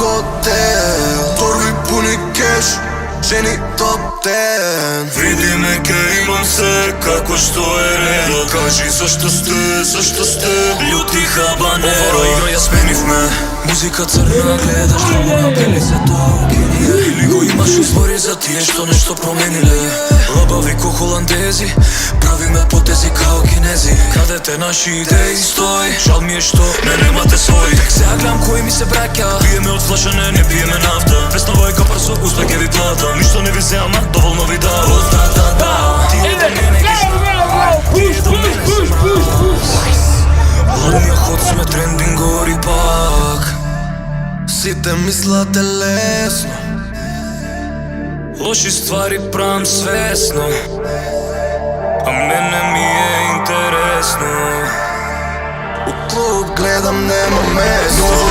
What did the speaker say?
хотел, торби пуни кеш, жени топ 10. Види ме ке имам се, како што е редот. Кажи зашто сте љути хабанеро. Ова игра ја сменивме, музика црна, гледаш драма на бели се тоа окење. Или го имаш избори за тие што нешто промениле. Лабави ко холандези, правиме потези као кинези. Крадете наши идеи, стој, жал ми е што не немате свој. Тек сега гледам кој ми се браќа, пиеме од флаша, не пиеме нафта. Весна војка прсо, успех ќе ви плата. Ништо не ви се ама, доволно ви дава. Тие да не ги знаат, тие да не знаат. Ладниот ход сме трендингори пак. Сите мислате лесно, Лоши ствари правам свесно, а мене ми е интересно. у клуб гледам нема место.